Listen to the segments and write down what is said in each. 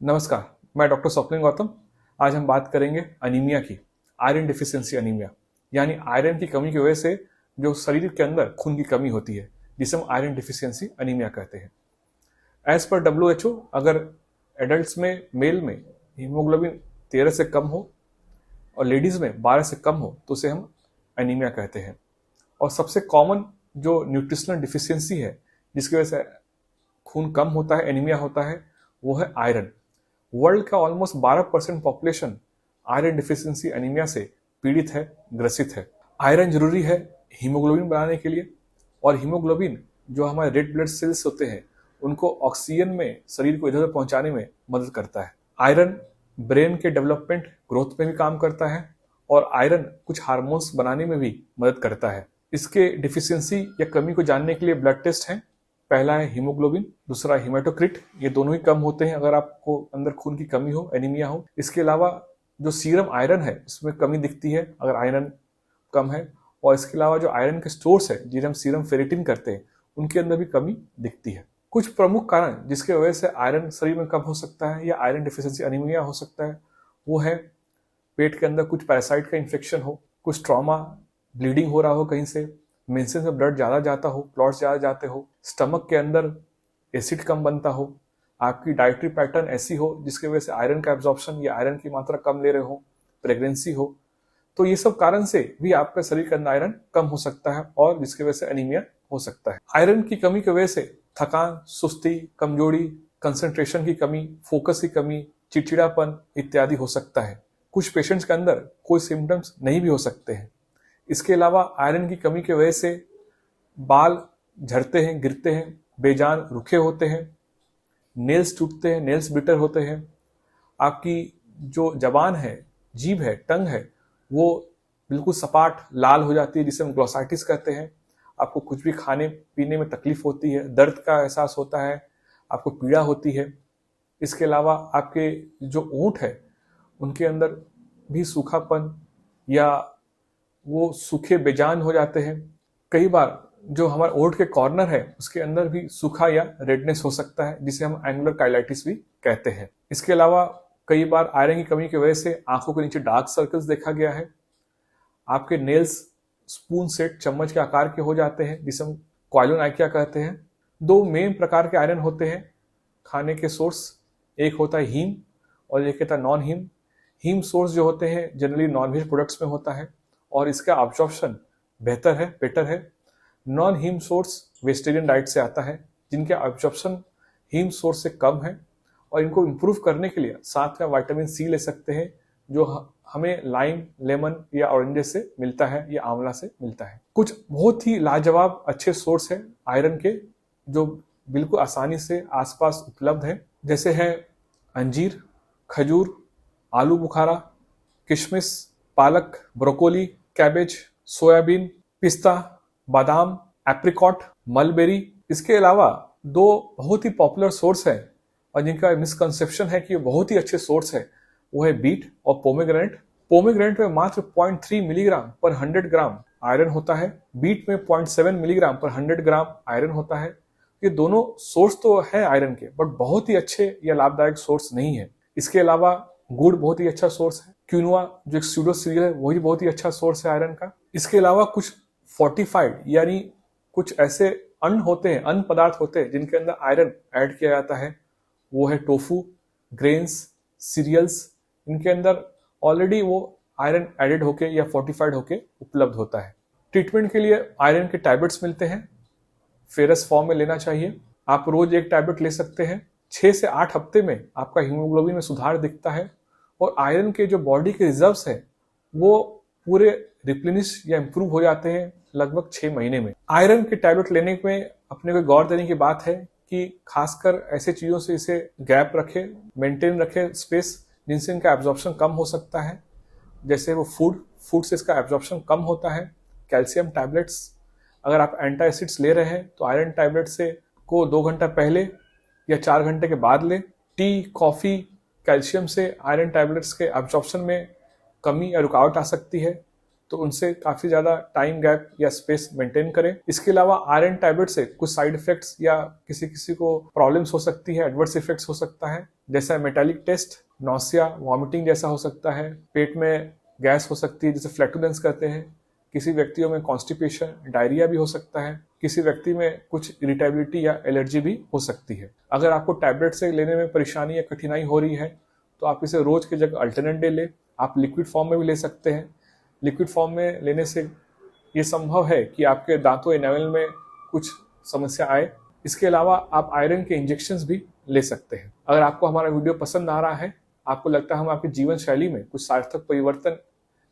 नमस्कार, मैं डॉक्टर स्वप्निल गौतम। आज हम बात करेंगे अनीमिया की, आयरन डिफिशियंसी अनीमिया, यानी आयरन की कमी की वजह से जो शरीर के अंदर खून की कमी होती है, जिसे हम आयरन डिफिशियंसी अनीमिया कहते हैं। एज पर WHO, अगर एडल्ट्स में, मेल में हीमोग्लोबिन 13 से कम हो और लेडीज में 12 से कम हो तो उसे हम अनीमिया कहते हैं। और सबसे कॉमन जो न्यूट्रिशनल डिफिशियंसी है जिसकी वजह से खून कम होता है, एनीमिया होता है, वो है आयरन। वर्ल्ड का almost 12% population iron deficiency anaemia से पीड़ित है, ग्रसित है। आयरन जरूरी है हीमोग्लोबिन बनाने के लिए, और हीमोग्लोबिन जो हमारे रेड ब्लड सेल्स होते हैं उनको ऑक्सीजन में शरीर को इधर उधर पहुंचाने में मदद करता है। आयरन ब्रेन के डेवलपमेंट, ग्रोथ में भी काम करता है, और आयरन कुछ हार्मोन्स बनाने में भी मदद करता है। इसके डिफिशियंसी या कमी को जानने के लिए ब्लड टेस्ट है। पहला है हीमोग्लोबिन, दूसरा हेमाटोक्रिट। ये दोनों ही कम होते हैं अगर आपको अंदर खून की कमी हो, एनीमिया हो। इसके अलावा जो सीरम आयरन है उसमें कमी दिखती है अगर आयरन कम है, और इसके अलावा जो आयरन के स्टोर्स है जिन्हें हम सीरम फेरेटिन करते हैं, उनके अंदर भी कमी दिखती है। कुछ प्रमुख कारण जिसके वजह से आयरन शरीर में कम हो सकता है या आयरन डिफिशियंसी अनीमिया हो सकता है, वो है पेट के अंदर कुछ पैरासाइट का इन्फेक्शन हो, कुछ ट्रॉमा, ब्लीडिंग हो रहा हो कहीं से, मेंसेस में ब्लड ज्यादा जाता हो, क्लॉट्स ज्यादा जाते हो, स्टमक के अंदर एसिड कम बनता हो, आपकी डाइटरी पैटर्न ऐसी हो जिसकी वजह से आयरन का एब्जॉर्प्शन या आयरन की मात्रा कम ले रहे हो, प्रेगनेंसी हो, तो ये सब कारण से भी आपका शरीर के अंदर आयरन कम हो सकता है और जिसकी वजह से एनीमिया हो सकता है। आयरन की कमी की वजह से थकान, सुस्ती, कमजोरी, कंसंट्रेशन की कमी, फोकस की कमी, चिड़चिड़ापन इत्यादि हो सकता है। कुछ पेशेंट्स के अंदर कोई सिम्टम्स नहीं भी हो सकते हैं। इसके अलावा आयरन की कमी की वजह से बाल झड़ते हैं, गिरते हैं, बेजान रुखे होते हैं, नेल्स टूटते हैं, नेल्स बिटर होते हैं, आपकी जो जबान है, जीभ है, टंग है, वो बिल्कुल सपाट लाल हो जाती है जिसे हम ग्लोसाइटिस कहते हैं। आपको कुछ भी खाने पीने में तकलीफ होती है, दर्द का एहसास होता है, आपको पीड़ा होती है। इसके अलावा आपके जो ओंठ है उनके अंदर भी सूखापन या वो सूखे बेजान हो जाते हैं। कई बार जो हमारे ओंठ के कॉर्नर है उसके अंदर भी सूखा या रेडनेस हो सकता है जिसे हम एंगुलर काइलाइटिस भी कहते हैं। इसके अलावा कई बार आयरन की कमी की वजह से आंखों के नीचे डार्क सर्कल्स देखा गया है। आपके नेल्स स्पून सेट, चम्मच के आकार के हो जाते हैं जिसे हम क्वाइलोनाइकिया कहते हैं। दो मेन प्रकार के आयरन होते हैं खाने के सोर्स, एक होता है हीम और एक होता है नॉन हीम। हीम सोर्स जो होते हैं जनरली नॉनवेज प्रोडक्ट्स में होता है और इसका अब्जॉर्प्शन बेटर है। Non heme source vegetarian diet से आता है जिनके अब्जॉर्प्शन हीम सोर्स से कम है, और इनको इम्प्रूव करने के लिए साथ में विटामिन सी ले सकते हैं जो हमें लाइम, लेमन या ऑरेंजेस से मिलता है या आंवला से मिलता है। कुछ बहुत ही लाजवाब अच्छे सोर्स है आयरन के जो बिल्कुल आसानी से आसपास उपलब्ध है, जैसे है अंजीर, खजूर, आलू बुखारा, किशमिश, पालक, ब्रोकोली, कैबेज, सोयाबीन, पिस्ता, बादाम, एप्रिकॉट, मलबेरी। इसके अलावा दो बहुत ही पॉपुलर सोर्स है और जिनका मिसकंसेप्शन है कि ये बहुत ही अच्छे सोर्स है, वो है बीट और पोमेग्रेनेट। पोमेग्रेनेट में मात्र 0.3 मिलीग्राम पर 100 ग्राम आयरन होता है, बीट में 0.7 मिलीग्राम पर 100 ग्राम आयरन होता है। ये दोनों सोर्स तो है आयरन के, बट बहुत ही अच्छे या लाभदायक सोर्स नहीं है। इसके अलावा गुड़ बहुत ही अच्छा सोर्स है, क्विनोआ जो एक स्यूडो सीरियल है वही बहुत ही अच्छा सोर्स है आयरन का। इसके अलावा कुछ फोर्टिफाइड यानी कुछ ऐसे अन्न होते हैं, अन्न पदार्थ होते हैं जिनके अंदर आयरन ऐड किया जाता है, वो है टोफू, ग्रेन्स, सीरियल्स। इनके अंदर ऑलरेडी वो आयरन एडेड होके या फोर्टिफाइड होके उपलब्ध होता है। ट्रीटमेंट के लिए आयरन के टैबलेट्स मिलते हैं, फेरस फॉर्म में लेना चाहिए। आप रोज एक टैबलेट ले सकते हैं। 6 से 8 हफ्ते में आपका हीमोग्लोबिन में सुधार दिखता है और आयरन के जो बॉडी के रिजर्व्स है वो पूरे रिप्लेनिश या इंप्रूव हो जाते हैं लगभग 6 महीने में। आयरन के टैबलेट लेने में अपने को गौर देने की बात है कि खासकर ऐसे चीजों से इसे गैप रखे, मेंटेन रखे स्पेस जिनसे इनका एब्जॉर्प्शन कम हो सकता है, जैसे वो फूड से इसका एब्जॉर्प्शन कम होता है। कैल्शियम टैबलेट्स, अगर आप एंटासिड्स ले रहे हैं तो आयरन टैबलेट से को 2 घंटा पहले या 4 घंटे के बाद ले। टी, कॉफी, कैल्शियम से आयरन टैबलेट्स के एब्जॉर्प्शन में कमी या रुकावट आ सकती है, तो उनसे काफी ज्यादा टाइम गैप या स्पेस मेंटेन करें। इसके अलावा आयरन टैबलेट से कुछ साइड इफेक्ट्स या किसी किसी को प्रॉब्लम्स हो सकती है, एडवर्स इफेक्ट्स हो सकता है, जैसा मेटालिक टेस्ट, नॉसिया, वॉमिटिंग जैसा हो सकता है, पेट में गैस हो सकती है जिसे फ्लैटुलेंस कहते हैं, किसी व्यक्तियों में कॉन्स्टिपेशन, डायरिया भी हो सकता है, किसी व्यक्ति में कुछ इरिटेबिलिटी या एलर्जी भी हो सकती है। अगर आपको टैबलेट से लेने में परेशानी या कठिनाई हो रही है तो आप इसे रोज की जगह अल्टरनेट डे लें। आप लिक्विड फॉर्म में भी ले सकते हैं। लिक्विड फॉर्म में लेने से ये संभव है कि आपके दांतों एनामेल में कुछ समस्या आए। इसके अलावा आप आयरन के इंजेक्शंस भी ले सकते हैं। अगर आपको हमारा वीडियो पसंद आ रहा है, आपको लगता है हम आपकी जीवन शैली में कुछ सार्थक परिवर्तन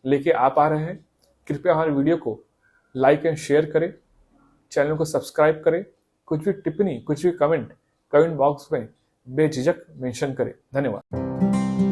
लेके आ पा रहे हैं, कृपया हमारे वीडियो को लाइक एंड शेयर करें, चैनल को सब्सक्राइब करें। कुछ भी टिप्पणी, कुछ भी कमेंट बॉक्स में बेझिझक मेंशन करें। धन्यवाद।